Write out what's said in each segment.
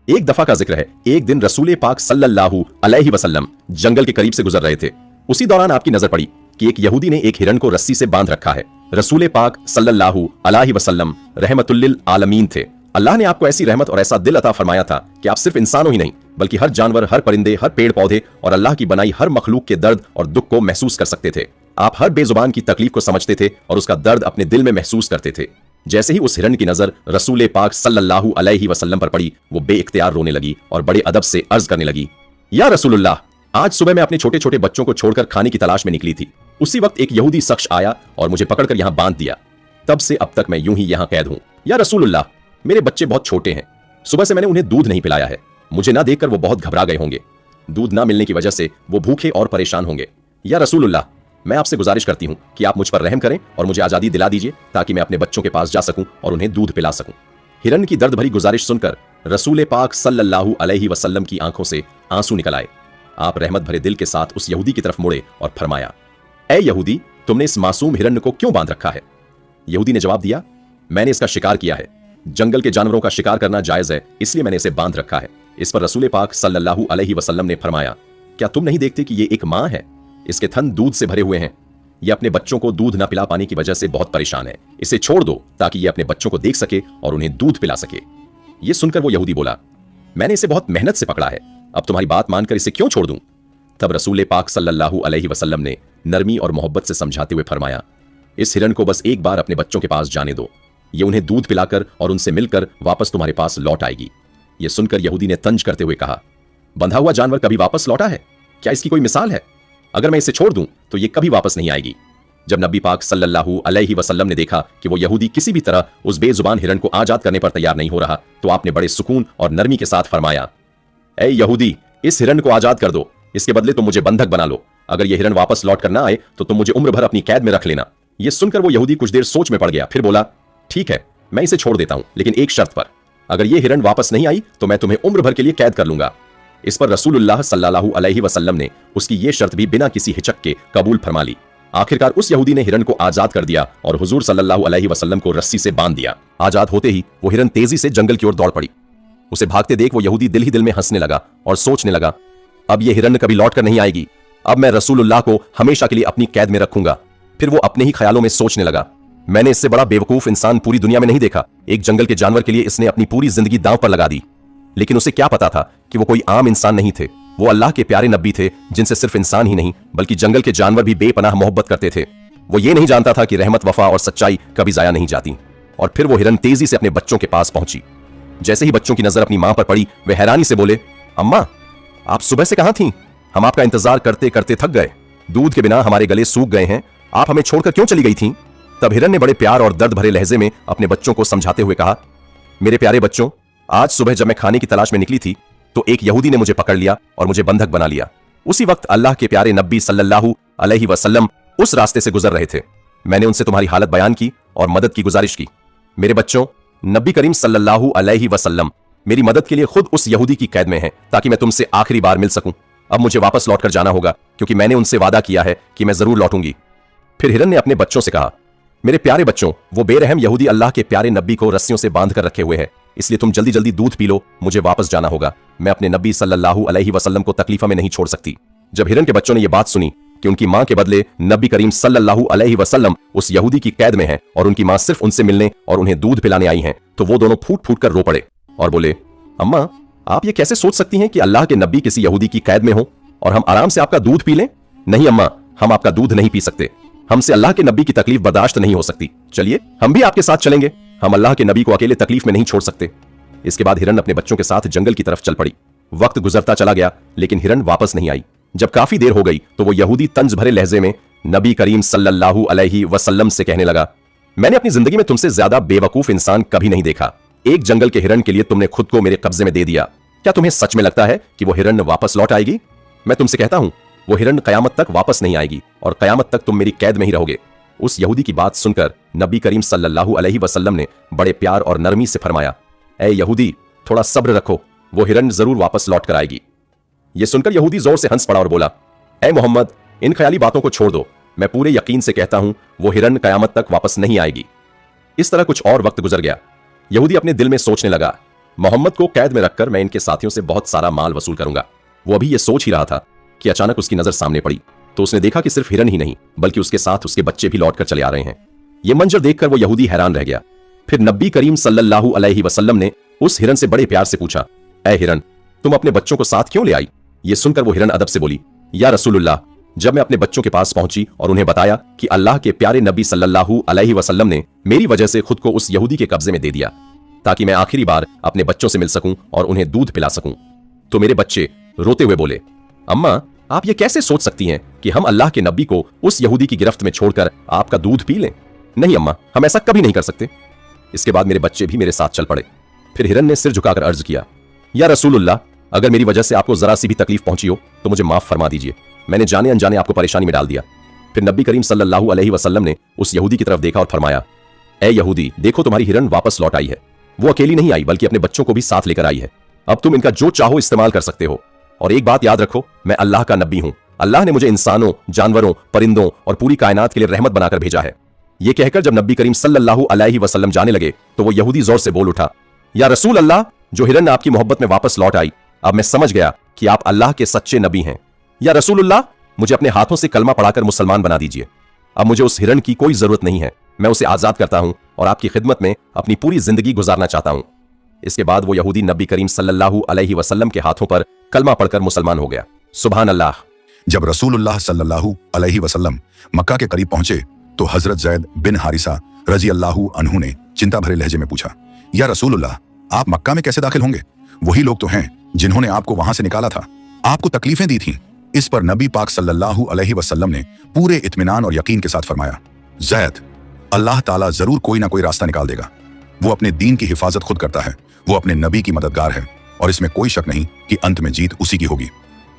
एक दफा का जिक्र है, एक दिन रसूल पाक सल्लल्लाहु अलैहि वसल्लम जंगल के करीब से गुजर रहे थे। उसी दौरान आपकी नजर पड़ी कि एक यहूदी ने एक हिरण को रस्सी से बांध रखा है। रसूल पाक सल्लल्लाहु अलैहि वसल्लम रहमतुल लिल आलमीन थे। अल्लाह ने आपको ऐसी रहमत और ऐसा दिल अता फरमाया था कि आप सिर्फ इंसानों ही नहीं बल्कि हर जानवर, हर परिंदे, हर पेड़ पौधे और अल्लाह की बनाई हर मखलूक के दर्द और दुख को महसूस कर सकते थे। आप हर बेजुबान की तकलीफ को समझते थे और उसका दर्द अपने दिल में महसूस करते थे। जैसे ही उस हिरण की नजर रसूल पाक सल्लल्लाहु अलैहि वसल्लम पर पड़ी, वो बेइख्तियार रोने लगी और बड़े अदब से अर्ज करने लगी, या रसूलुल्लाह, आज सुबह मैं अपने छोटे छोटे बच्चों को छोड़कर खाने की तलाश में निकली थी। उसी वक्त एक यहूदी शख्स आया और मुझे पकड़कर यहाँ बांध दिया। तब से अब तक मैं यूं ही यहाँ कैद हूं। या रसूलुल्लाह, मेरे बच्चे बहुत छोटे हैं, सुबह से मैंने उन्हें दूध नहीं पिलाया है। मुझे ना देखकर वो बहुत घबरा गए होंगे। दूध ना मिलने की वजह से वो भूखे और परेशान होंगे। या रसूलुल्लाह, मैं आपसे गुजारिश करती हूं कि आप मुझ पर रहम करें और मुझे आजादी दिला दीजिए ताकि मैं अपने बच्चों के पास जा सकूं और उन्हें दूध पिला सकूं। हिरण की दर्द भरी गुजारिश सुनकर रसूल पाक सल्लल्लाहु अलैहि वसल्लम की आंखों से आंसू निकल आए। आप रहमत भरे दिल के साथ उस यहूदी की तरफ मुड़े और फरमाया, ए यहूदी, तुमने इस मासूम हिरण को क्यों बांध रखा है? यहूदी ने जवाब दिया, मैंने इसका शिकार किया है। जंगल के जानवरों का शिकार करना जायज है, इसलिए मैंने इसे बांध रखा है। इस पर रसूल पाक सल्लल्लाहु अलैहि वसल्लम ने फरमाया, क्या तुम नहीं देखते कि ये एक मां है? इसके थन दूध से भरे हुए हैं। ये अपने बच्चों को दूध न पिला पाने की वजह से बहुत परेशान है। इसे छोड़ दो ताकि ये अपने बच्चों को देख सके और उन्हें दूध पिला सके। ये सुनकर वो यहूदी बोला, मैंने इसे बहुत मेहनत से पकड़ा है, अब तुम्हारी बात मानकर इसे क्यों छोड़ दूं? तब रसूल पाक सल्लल्लाहु अलैहि वसल्लम ने नरमी और मोहब्बत से समझाते हुए फरमाया, इस हिरण को बस एक बार अपने बच्चों के पास जाने दो। ये उन्हें दूध पिलाकर और उनसे मिलकर वापस तुम्हारे पास लौट आएगी। यह सुनकर यहूदी ने तंज करते हुए कहा, बंधा हुआ जानवर कभी वापस लौटा है? क्या इसकी कोई मिसाल है? अगर मैं इसे छोड़ दूं तो ये कभी वापस नहीं आएगी। जब नबी पाक सल्लल्लाहु अलैहि वसल्लम ने देखा कि वो यहूदी किसी भी तरह उस बेजुबान हिरण को आजाद करने पर तैयार नहीं हो रहा, तो आपने बड़े सुकून और नरमी के साथ फरमाया, ए यहूदी, इस हिरण को आजाद कर दो, इसके बदले तुम मुझे बंधक बना लो। अगर यह हिरण वापस लौट कर ना आए तो तुम मुझे उम्र भर अपनी कैद में रख लेना। यह सुनकर वो यहूदी कुछ देर सोच में पड़ गया, फिर बोला, ठीक है, मैं इसे छोड़ देता हूं, लेकिन एक शर्त पर। अगर यह हिरण वापस नहीं आई तो मैं तुम्हें उम्र भर के लिए कैद कर लूंगा। इस पर रसूलुल्लाह सल्लल्लाहु अलैहि वसल्लम ने उसकी यह शर्त भी बिना किसी हिचक के कबूल फरमा ली। आखिरकार उस यहूदी ने हिरण को आजाद कर दिया और हुजूर सल्लल्लाहु अलैहि वसल्लम को रस्सी से बांध दिया। आजाद होते ही वो हिरण तेजी से जंगल की ओर दौड़ पड़ी। उसे भागते देख वो यहूदी दिल ही दिल में हंसने लगा और सोचने लगा, अब यह हिरण कभी लौट कर नहीं आएगी। अब मैं रसूलुल्लाह को हमेशा के लिए अपनी कैद में रखूंगा। फिर वो अपने ही ख्यालों में सोचने लगा, मैंने इससे बड़ा बेवकूफ इंसान पूरी दुनिया में नहीं देखा। एक जंगल के जानवर के लिए इसने अपनी पूरी जिंदगी दांव पर लगा दी। लेकिन उसे क्या पता था कि वो कोई आम इंसान नहीं थे। वो अल्लाह के प्यारे नबी थे जिनसे सिर्फ इंसान ही नहीं बल्कि जंगल के जानवर भी बेपनाह मोहब्बत करते थे। वो ये नहीं जानता था कि रहमत, वफा और सच्चाई कभी जाया नहीं जाती। और फिर वो हिरण तेजी से अपने बच्चों के पास पहुंची। जैसे ही बच्चों की नजर अपनी मां पर पड़ी, वे हैरानी से बोले, अम्मा, आप सुबह से कहां थीं? हम आपका इंतजार करते करते थक गए। दूध के बिना हमारे गले सूख गए हैं। आप हमें छोड़कर क्यों चली गई थीं? तब हिरण ने बड़े प्यार और दर्द भरे लहजे में अपने बच्चों को समझाते हुए कहा, मेरे प्यारे बच्चों, आज सुबह जब मैं खाने की तलाश में निकली थी तो एक यहूदी ने मुझे पकड़ लिया और मुझे बंधक बना लिया। उसी वक्त अल्लाह के प्यारे नबी सल्लल्लाहु अलैहि वसल्लम उस रास्ते से गुजर रहे थे। मैंने उनसे तुम्हारी हालत बयान की और मदद की गुजारिश की। मेरे बच्चों, नबी करीम सल्लल्लाहु अलैहि वसल्लम मेरी मदद के लिए खुद उस यहूदी की कैद में हैं ताकि मैं तुमसे आखिरी बार मिल सकूं। अब मुझे वापस लौटकर जाना होगा क्योंकि मैंने उनसे वादा किया है कि मैं जरूर लौटूंगी। फिर हिरण ने अपने बच्चों से कहा, मेरे प्यारे बच्चों, वो बेरहम यहूदी अल्लाह के प्यारे नबी को रस्सियों से बांध कर रखे हुए है, इसलिए तुम जल्दी जल्दी दूध पी लो, मुझे वापस जाना होगा। मैं अपने नबी सल्लल्लाहु अलैहि वसल्लम को तकलीफा में नहीं छोड़ सकती। जब हिरण के बच्चों ने यह बात सुनी कि उनकी मां के बदले नबी करीम सल्लल्लाहु अलैहि वसल्लम उस यहूदी की कैद में हैं और उनकी मां सिर्फ उनसे मिलने और उन्हें दूध पिलाने आई हैं, तो वो दोनों फूट फूट कर रो पड़े और बोले, अम्मा, आप ये कैसे सोच सकती हैं कि अल्लाह के नबी किसी यहूदी की कैद में हो और हम आराम से आपका दूध पी लें? नहीं अम्मा, हम आपका दूध नहीं पी सकते। हमसे अल्लाह के नबी की तकलीफ बर्दाश्त नहीं हो सकती। चलिए, हम भी आपके साथ चलेंगे। हम अल्लाह के नबी को अकेले तकलीफ में नहीं छोड़ सकते। इसके बाद हिरण अपने बच्चों के साथ जंगल की तरफ चल पड़ी। वक्त गुजरता चला गया लेकिन हिरण वापस नहीं आई। जब काफी देर हो गई तो वो यहूदी तंज भरे लहजे में नबी करीम सल्लल्लाहु अलैहि वसल्लम से कहने लगा, मैंने अपनी जिंदगी में तुमसे ज्यादा बेवकूफ इंसान कभी नहीं देखा। एक जंगल के हिरण के लिए तुमने खुद को मेरे कब्जे में दे दिया। क्या तुम्हें सच में लगता है कि वो हिरण वापस लौट आएगी? मैं तुमसे कहता हूं, वो हिरण कयामत तक वापस नहीं आएगी और कयामत तक तुम मेरी कैद में ही रहोगे। उस यहूदी की बात सुनकर नबी करीम सल्लल्लाहु अलैहि वसल्लम ने बड़े प्यार और नरमी से फरमाया, ए यहूदी, थोड़ा सब्र रखो, वो हिरण जरूर वापस लौट कर आएगी। यह सुनकर यहूदी जोर से हंस पड़ा और बोला, ए मोहम्मद, इन ख्याली बातों को छोड़ दो। मैं पूरे यकीन से कहता हूं वो हिरण कयामत तक वापस नहीं आएगी। इस तरह कुछ और वक्त गुजर गया। यहूदी अपने दिल में सोचने लगा, मोहम्मद को कैद में रखकर मैं इनके साथियों से बहुत सारा माल वसूल करूंगा। वो अभी ये सोच ही रहा था कि अचानक उसकी नजर सामने पड़ी तो उसने देखा कि सिर्फ हिरन ही नहीं बल्कि उसके साथ उसके बच्चे भी लौटकर चले आ रहे हैं। ये मंजर देखकर वो यहूदी हैरान रह गया। फिर नबी करीम सल्लल्लाहु अलैहि वसल्लम ने उस हिरन से बड़े प्यार से पूछा, ऐ हिरन, तुम अपने बच्चों को साथ क्यों ले आई? ये सुनकर वो हिरन अदब से बोली, या रसूलुल्लाह, जब मैं अपने बच्चों के पास पहुंची और उन्हें बताया कि अल्लाह के प्यारे नबी सल्लल्लाहु अलैहि वसल्लम ने मेरी वजह से खुद को उस यहूदी के कब्जे में दे दिया ताकि मैं आखिरी बार अपने बच्चों से मिल सकूं और उन्हें दूध पिला सकूं, तो मेरे बच्चे रोते हुए बोले, अम्मा, आप ये कैसे सोच सकती हैं कि हम अल्लाह के नबी को उस यहूदी की गिरफ्त में छोड़कर आपका दूध पी लें? नहीं अम्मा, हम ऐसा कभी नहीं कर सकते। इसके बाद मेरे बच्चे भी मेरे साथ चल पड़े। फिर हिरन ने सिर झुकाकर अर्ज किया, या रसूलुल्लाह, अगर मेरी वजह से आपको जरा सी भी तकलीफ पहुंची हो तो मुझे माफ फरमा दीजिए। मैंने जाने अनजाने आपको परेशानी में डाल दिया। फिर नबी करीम सल्लल्लाहु अलैहि वसल्लम ने उस यहूदी की तरफ देखा और फरमाया, ए यहूदी, देखो तुम्हारी हिरन वापस लौट आई है। वो अकेली नहीं आई बल्कि अपने बच्चों को भी साथ लेकर आई है। अब तुम इनका जो चाहो इस्तेमाल कर सकते हो। और एक बात याद रखो, मैं अल्लाह का नबी हूं। अल्लाह ने मुझे इंसानों, जानवरों, परिंदों और पूरी कायनात के लिए रहमत बनाकर भेजा है। यह कहकर जब नबी करीम सल्लल्लाहु अलैहि वसल्लम जाने लगे तो वो यहूदी जोर से बोल उठा, या रसूल अल्लाह, जो हिरन आपकी मोहब्बत में वापस लौट आई, अब मैं समझ गया कि आप अल्लाह के सच्चे नबी हैं। या रसूलुल्लाह, मुझे अपने हाथों से कलमा पढ़ाकर मुसलमान बना दीजिए। अब मुझे उस हिरन की कोई जरूरत नहीं है। मैं उसे आजाद करता हूं और आपकी खिदमत में अपनी पूरी जिंदगी गुजारना चाहता हूं। इसके बाद वो यहूदी नबी करीम सल्लल्लाहु अलैहि वसल्लम के हाथों पर कलमा पढ़कर मुसलमान हो गया। सुभान अल्लाह। जब रसूलुल्लाह सल्लल्लाहु अलैहि वसल्लम मक्का के करीब पहुंचे तो हजरत ज़ैद बिन हारिसा रजी अल्लाहु अन्हु ने चिंता भरे लहजे में पूछा, या रसूलुल्लाह, आप मक्का में कैसे दाखिल होंगे? वही लोग तो हैं जिन्होंने आपको वहां से निकाला था, आपको तकलीफें दी थीं। इस पर नबी पाक सल्लल्लाहु अलैहि वसल्लम ने पूरे इत्मीनान और यकीन के साथ फरमाया, ज़ैद, अल्लाह ताला जरूर कोई ना कोई रास्ता निकाल देगा। वो अपने दीन की हिफाजत खुद करता है, वो अपने नबी की मददगार है और इसमें कोई शक नहीं कि अंत में जीत उसी की होगी।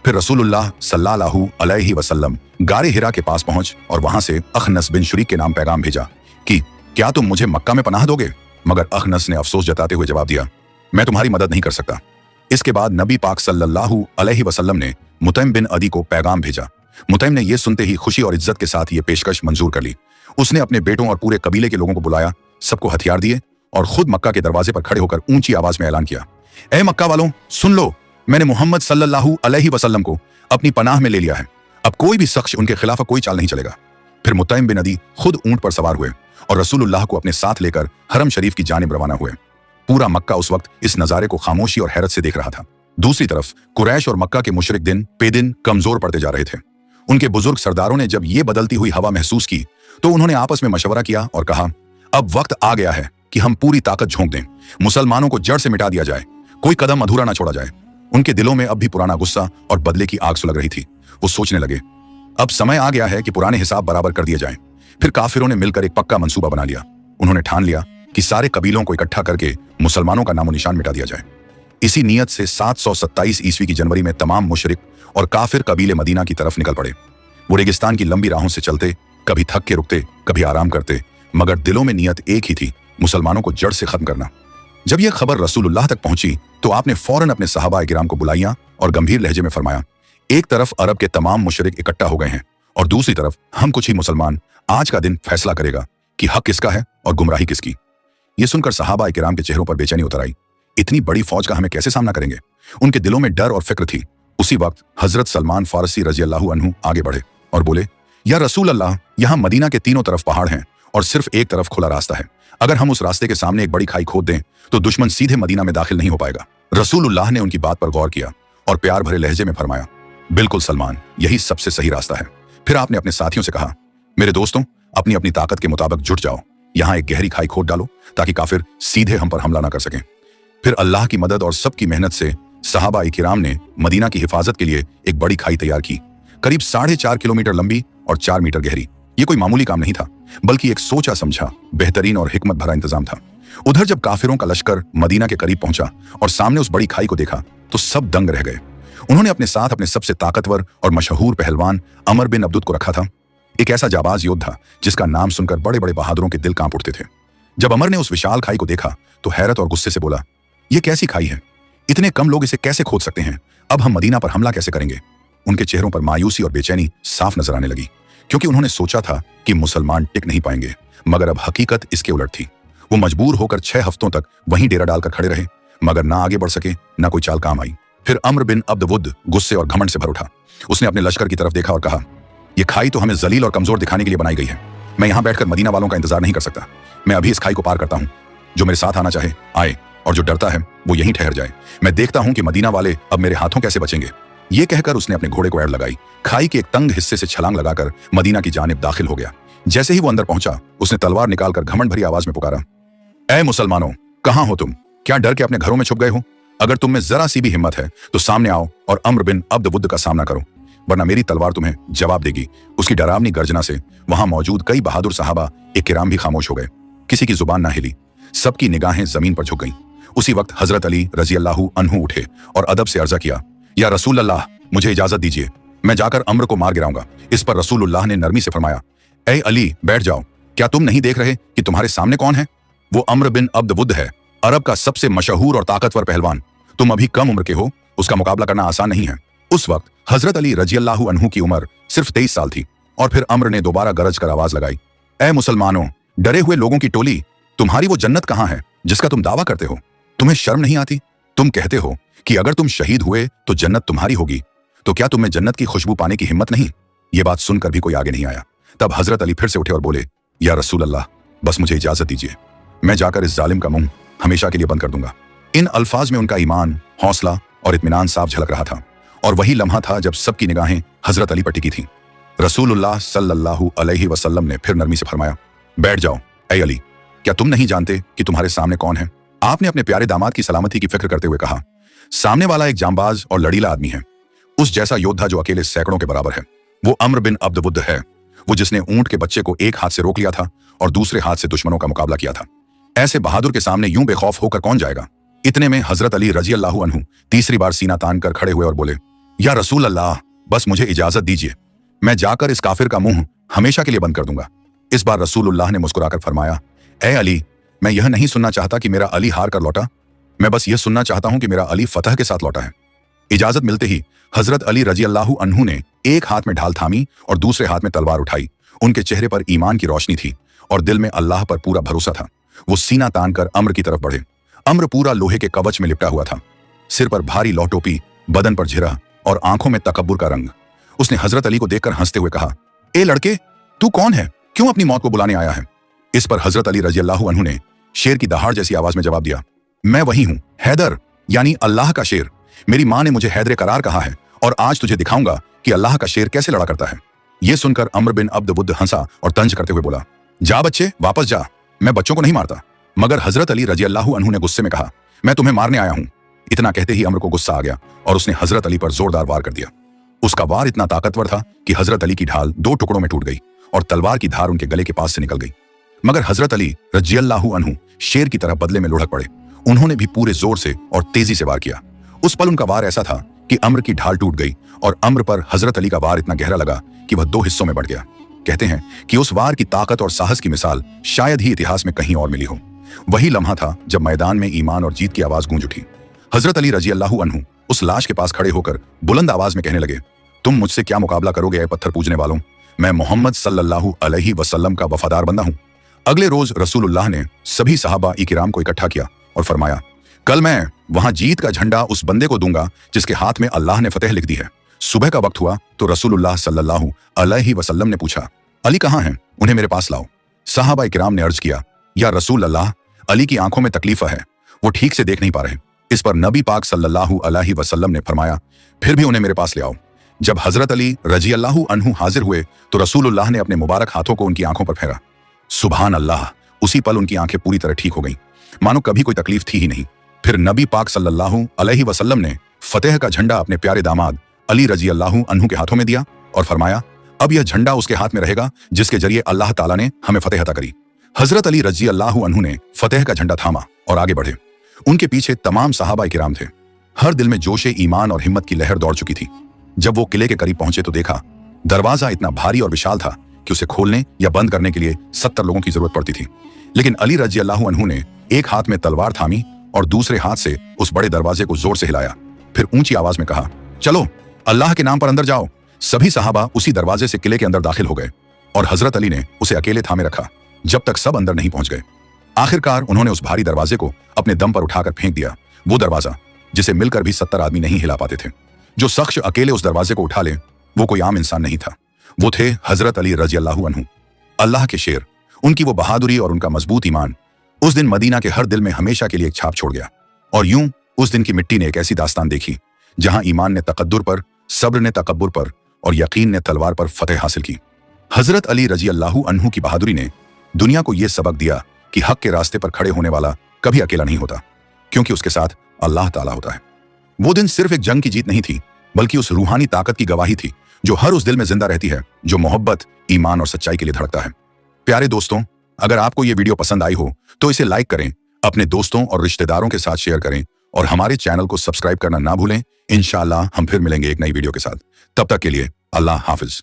फिर रसूलुल्लाह सल्लल्लाहु अलैहि वसल्लम गारे हिरा के पास पहुंच और वहां से अखनस बिन शुरीक के नाम पैगाम भेजा कि क्या तुम मुझे मक्का में पनाह दोगे? मगर अखनस ने अफसोस जताते हुए जवाब दिया, मैं तुम्हारी मदद नहीं कर सकता। इसके बाद नबी पाक सल्लल्लाहु अलैहि वसल्लम ने मुतैम बिन अदी को पैगाम भेजा। मुतैम ने यह सुनते ही खुशी और इज्जत के साथ ये पेशकश मंजूर कर ली। उसने अपने बेटों और पूरे कबीले के लोगों को बुलाया, सबको हथियार दिए और खुद मक्का के दरवाजे पर खड़े होकर ऊंची आवाज में ऐलान किया, ए मक्का वालों, सुन लो, मैंने मोहम्मद सल्लल्लाहु अलैहि वसल्लम को अपनी पनाह में ले लिया है। अब कोई भी शख्स उनके खिलाफ कोई चाल नहीं चलेगा। फिर मुतैम बिन अदी खुद ऊंट पर सवार हुए और रसूलुल्लाह को अपने साथ लेकर हरम शरीफ की जानिब रवाना हुए। पूरा मक्का उस वक्त इस नजारे को खामोशी और हैरत से देख रहा था। दूसरी तरफ कुरैश और मक्का के मुशरिक दिन पे दिन कमजोर पड़ते जा रहे थे। उनके बुजुर्ग सरदारों ने जब ये बदलती हुई हवा महसूस की तो उन्होंने आपस में मशवरा किया और कहा, अब वक्त आ गया है कि हम पूरी ताकत झोंक दें, मुसलमानों को जड़ से मिटा दिया जाए, कोई कदम अधूरा ना छोड़ा जाए। उनके दिलों में अब भी पुराना गुस्सा और बदले की आग सुलग रही थी। वो सोचने लगे, अब समय आ गया है कि पुराने हिसाब बराबर कर दिए जाएं। फिर काफिरों ने मिलकर एक पक्का मंसूबा बना लिया। उन्होंने ठान लिया कि सारे कबीलों को इकट्ठा करके मुसलमानों का नामो निशान मिटा दिया जाए। इसी नीयत से 727 ईस्वी की जनवरी में तमाम मुशरिक और काफिर कबीले मदीना की तरफ निकल पड़े। वो रेगिस्तान की लंबी राहों से चलते, कभी थक के रुकते, कभी आराम करते, मगर दिलों में नियत एक ही थी, मुसलमानों को जड़ से खत्म करना। जब यह खबर रसूलुल्लाह तक पहुंची तो आपने फौरन अपने सहाबा किराम को बुलाया और गंभीर लहजे में फरमाया, एक तरफ अरब के तमाम मुशरिक इकट्ठा हो गए हैं और दूसरी तरफ हम कुछ ही मुसलमान। आज का दिन फैसला करेगा कि हक किसका है और गुमराही किसकी। ये सुनकर सहाबा किराम के चेहरों पर बेचैनी उतर आई। इतनी बड़ी फौज का हमें कैसे सामना करेंगे? उनके दिलों में डर और फिक्र थी। उसी वक्त हजरत सलमान फारसी रजी अल्लाहु अन्हु आगे बढ़े और बोले, या रसूल अल्लाह, यहाँ मदीना के तीनों तरफ पहाड़ हैं और सिर्फ एक तरफ खुला रास्ता है। अगर हम उस रास्ते के सामने एक बड़ी खाई खोद दें तो दुश्मन सीधे मदीना में दाखिल नहीं हो पाएगा। रसूलुल्लाह ने उनकी बात पर गौर किया और प्यार भरे लहजे में फरमाया, बिल्कुल सलमान, यही सबसे सही रास्ता है। फिर आपने अपने साथियों से कहा, मेरे दोस्तों, अपनी अपनी ताकत के मुताबिक जुट जाओ, यहाँ एक गहरी खाई खोद डालो ताकि काफिर सीधे हम पर हमला ना कर सकें। फिर अल्लाह की मदद और सबकी मेहनत से सहाबा किराम ने मदीना की हिफाजत के लिए एक बड़ी खाई तैयार की, करीब 4.5 किलोमीटर लंबी और 4 मीटर गहरी। ये कोई मामूली काम नहीं था, बल्कि एक सोचा समझा, बेहतरीन और हिकमत भरा इंतजाम था। उधर जब काफिरों का लश्कर मदीना के करीब पहुंचा और सामने उस बड़ी खाई को देखा तो सब दंग रह गए। उन्होंने अपने साथ अपने सबसे ताकतवर और मशहूर पहलवान अमर बिन अब्दुद को रखा था, एक ऐसा जाबाज योद्धा जिसका नाम सुनकर बड़े बड़े बहादुरों के दिल कांप उठते थे। जब अमर ने उस विशाल खाई को देखा तो हैरत और गुस्से से बोला, यह कैसी खाई है? इतने कम लोग इसे कैसे खोद सकते हैं? अब हम मदीना पर हमला कैसे करेंगे? उनके चेहरों पर मायूसी और बेचैनी साफ नजर आने लगी, क्योंकि उन्होंने सोचा था कि मुसलमान टिक नहीं पाएंगे, मगर अब हकीकत इसके उलट थी। वो मजबूर होकर 6 हफ्तों तक वहीं डेरा डालकर खड़े रहे, मगर ना आगे बढ़ सके, ना कोई चाल काम आई। फिर अम्र बिन अब्द वुद गुस्से और घमंड से भर उठा। उसने अपने लश्कर की तरफ देखा और कहा, यह खाई तो हमें जलील और कमजोर दिखाने के लिए बनाई गई है। मैं यहां बैठकर मदीना वालों का इंतजार नहीं कर सकता। मैं अभी इस खाई को पार करता हूं। जो मेरे साथ आना चाहे आए, और जो डरता है वो यहीं ठहर जाए। मैं देखता हूं कि मदीना वाले अब मेरे हाथों कैसे बचेंगे। ये कहकर उसने अपने घोड़े को ऐड़ लगाई। खाई के एक तंग हिस्से से छलांग लगाकर मदीना की जानिब दाखिल हो गया। जैसे ही वो अंदर पहुंचा, उसने तलवार निकालकर घमंड भरी आवाज में पुकारा, ऐ मुसलमानों, कहां हो तुम? क्या डर के अपने घरों में छुप गए हो? अगर तुम में जरा सी भी हिम्मत है तो सामने आओ और अम्र बिन अब्द वुद का सामना करो, वरना मेरी तलवार तुम्हें जवाब देगी। उसकी डरावनी गर्जना से वहां मौजूद कई बहादुर साहबा इकराम भी खामोश हो गए। किसी की जुबान ना हिली, सबकी निगाहें जमीन पर झुक गईं। उसी वक्त हजरत अली रजी अल्लाहु अन्हु उठे और अदब से अर्जा किया, या रसूल अल्लाह, मुझे इजाजत दीजिए, मैं जाकर अम्र को मार गिराऊंगा। इस पर रसूलुल्लाह ने नरमी से फरमाया, ए अली, बैठ जाओ। क्या तुम नहीं देख रहे कि तुम्हारे सामने कौन है? वो अम्र बिन अब्द वुद है, अरब का सबसे मशहूर और ताकतवर पहलवान। तुम अभी कम उम्र के हो, उसका मुकाबला करना आसान नहीं है। उस वक्त हजरत अली रजी अल्लाहु अन्हु की उम्र सिर्फ 23 साल थी। और फिर अम्र ने दोबारा गरज कर आवाज लगाई, ए मुसलमानों, डरे हुए लोगों की टोली, तुम्हारी वो जन्नत कहां है जिसका तुम दावा करते हो? तुम्हें शर्म नहीं आती? तुम कहते हो कि अगर तुम शहीद हुए तो जन्नत तुम्हारी होगी, तो क्या तुम्हें जन्नत की खुशबू पाने की हिम्मत नहीं? ये बात सुनकर भी कोई आगे नहीं आया। तब हजरत अली फिर से उठे और बोले, या रसूल अल्लाह, बस मुझे इजाजत दीजिए, मैं जाकर इस जालिम का मुंह हमेशा के लिए बंद कर दूंगा। इन अल्फाज में उनका ईमान, हौसला और इत्मीनान साफ झलक रहा था। और वही लम्हा था जब सबकी निगाहें हजरत अली पर टिकी थीं। रसूलुल्लाह सल्लल्लाहु अलैहि वसल्लम ने फिर नरमी से फरमाया, बैठ जाओ। ए अली, क्या तुम नहीं जानते कि तुम्हारे सामने कौन है? आपने अपने प्यारे दामाद की सलामती की फिक्र करते हुए कहा, सामने वाला एक जांबाज और लड़ीला आदमी है, उस जैसा योद्धा जो अकेले सैकड़ों के बराबर है। वो अम्र बिन अब्द वुद है, वो जिसने ऊंट के बच्चे को एक हाथ से रोक लिया था और दूसरे हाथ से दुश्मनों का मुकाबला किया था। ऐसे बहादुर के सामने यूं बेखौफ होकर कौन जाएगा? इतने में हजरत अली रजी अल्लाहु अन्हु तीसरी बार सीना तान कर खड़े हुए और बोले, या रसूल अल्लाह, बस मुझे इजाजत दीजिए, मैं जाकर इस काफिर का मुंह हमेशा के लिए बंद कर दूंगा। इस बार रसूलुल्लाह ने मुस्कुराकर फरमाया, ए अली, मैं यह नहीं सुनना चाहता कि मेरा अली हार कर लौटा, मैं बस यह सुनना चाहता हूं कि मेरा अली फतह के साथ लौटा है। इजाजत मिलते ही हजरत अली रजी अल्लाहु अन्हु ने एक हाथ में ढाल थामी और दूसरे हाथ में तलवार उठाई। उनके चेहरे पर ईमान की रोशनी थी और दिल में अल्लाह पर पूरा भरोसा था। वो सीना तान कर अम्र की तरफ बढ़े। अम्र पूरा लोहे के कवच में लिपटा हुआ था, सिर पर भारी लौ टोपी, बदन पर झिरा और आंखों में तकब्बुर का रंग। उसने हजरत अली को देखकर हंसते हुए कहा, ए लड़के, तू कौन है? क्यों अपनी मौत को बुलाने आया है? इस पर हजरत अली रजी अल्लाहु अन्हु ने शेर की दहाड़ जैसी आवाज में जवाब दिया, मैं वही हूं, हैदर, यानी अल्लाह का शेर। मेरी मां ने मुझे हैदर करार कहा है और आज तुझे दिखाऊंगा कि अल्लाह का शेर कैसे लड़ा करता है। यह सुनकर अम्र बिन अब्द वुद हंसा और तंज करते हुए बोला, जा बच्चे, वापस जा, मैं बच्चों को नहीं मारता। मगर हजरत अली रजी अल्लाहु अन्हु ने गुस्से में कहा, मैं तुम्हें मारने आया हूं। इतना कहते ही अम्र को गुस्सा आ गया और उसने हजरत अली पर जोरदार वार कर दिया। उसका वार इतना ताकतवर था कि हजरत अली की ढाल 2 टुकड़ों में टूट गई और तलवार की धार उनके गले के पास से निकल गई। मगर हजरत अली रजी अल्लाहु अन्हु शेर की तरह बदले में लुढ़क पड़े। उन्होंने भी पूरे जोर से और तेजी से वार किया। उस पल उनका वार ऐसा था कि अम्र की ढाल टूट गई और अम्र पर हजरत अली का वार इतना गहरा लगा कि वह 2 हिस्सों में बढ़ गया। कहते हैं कि उस वार की ताकत और साहस की मिसाल शायद ही इतिहास में कहीं और मिली हो। वही लम्हा था जब मैदान में ईमान और जीत की आवाज गूंज उठी। हजरत अली रजी अल्लाहु अन्हु उस लाश के पास खड़े होकर बुलंद आवाज में कहने लगे, तुम मुझसे क्या मुकाबला करोगे ऐ पत्थर पूजने वालों? मैं मोहम्मद सल्लल्लाहु अलैहि वसल्लम का वफादार बंदा हूं। अगले रोज रसूलुल्लाह ने सभी सहाबा इकराम को इकट्ठा किया और फरमाया, कल मैं वहां जीत का झंडा उस बंदे को दूंगा जिसके हाथ में अल्लाह ने फतेह लिख दी है। सुबह का वक्त हुआ तो रसूलुल्लाह सल्लल्लाहु अलैहि वसल्लम ने पूछा, अली कहां हैं? उन्हें मेरे पास लाओ। सहाबा इकराम ने अर्ज किया, या रसूल अल्लाह, अली की आंखों में तकलीफ है, वो ठीक से देख नहीं पा रहे। इस पर नबी पाक सल्लल्लाहु अलैहि वसल्लम ने फरमाया, फिर भी उन्हें मेरे पास ले आओ। जब हजरत अली रजी अल्लाहु अन्हु हाजिर हुए तो रसूलुल्लाह ने अपने मुबारक हाथों को उनकी आंखों पर फेरा। सुभान अल्लाह, उसी पल उनकी आंखें पूरी तरह ठीक हो गईं, मानो कभी कोई तकलीफ थी ही नहीं। फिर नबी पाक सल्लल्लाहु अलैहि वसल्लम ने फतेह का झंडा अपने प्यारे दामाद अली रजी अल्लाहु अन्हु के हाथों में दिया और फरमाया, अब यह झंडा उसके हाथ में रहेगा जिसके जरिए अल्लाह ताला ने हमें फतेह अता करी। हजरत अली रजी अल्लाहु अन्हु ने फतेह का झंडा थामा और आगे बढ़े। उनके पीछे तमाम सहाबा किराम थे। हर दिल में जोशे ईमान और हिम्मत की लहर दौड़ चुकी थी। जब वो किले के करीब पहुंचे तो देखा दरवाजा इतना भारी और विशाल था कि उसे खोलने या बंद करने के लिए 70 लोगों की जरूरत पड़ती थी। लेकिन अली रजी अल्लाहु अन्हु ने एक हाथ में तलवार थामी और दूसरे हाथ से उस बड़े दरवाजे को जोर से हिलाया। फिर ऊंची आवाज में कहा, चलो, अल्लाह के नाम पर अंदर जाओ। सभी सहाबा उसी दरवाजे से किले के अंदर दाखिल हो गए और हजरत अली ने उसे अकेले थामे रखा जब तक सब अंदर नहीं पहुंच गए। आखिरकार उन्होंने उस भारी दरवाजे को अपने दम पर उठाकर फेंक दिया। वो दरवाजा जिसे मिलकर भी 70 आदमी नहीं हिला पाते थे। जो शख्स अकेले उस दरवाजे को उठा ले वो कोई आम इंसान नहीं था, वो थे हजरत अली रजी अल्लाह अन्हु, अल्लाह के शेर। उनकी वो बहादुरी और उनका मजबूत ईमान उस दिन मदीना के हर दिल में हमेशा के लिए एक छाप छोड़ गया। और यूं उस दिन की मिट्टी ने एक ऐसी दास्तान देखी जहां ईमान ने तकद्दुर पर, सब्र ने तकब्बुर पर और यकीन ने तलवार पर फतेह हासिल की। हजरत अली रजी अल्लाह अन्हु की बहादुरी ने दुनिया को यह सबक दिया कि हक के रास्ते पर खड़े होने वाला कभी अकेला नहीं होता, क्योंकि उसके साथ अल्लाह ताला होता है। वो दिन सिर्फ एक जंग की जीत नहीं थी, बल्कि उस रूहानी ताकत की गवाही थी जो हर उस दिल में जिंदा रहती है जो मोहब्बत, ईमान और सच्चाई के लिए धड़कता है। प्यारे दोस्तों, अगर आपको ये वीडियो पसंद आई हो तो इसे लाइक करें, अपने दोस्तों और रिश्तेदारों के साथ शेयर करें और हमारे चैनल को सब्सक्राइब करना ना भूलें। इंशाअल्लाह हम फिर मिलेंगे एक नई वीडियो के साथ। तब तक के लिए अल्लाह हाफिज।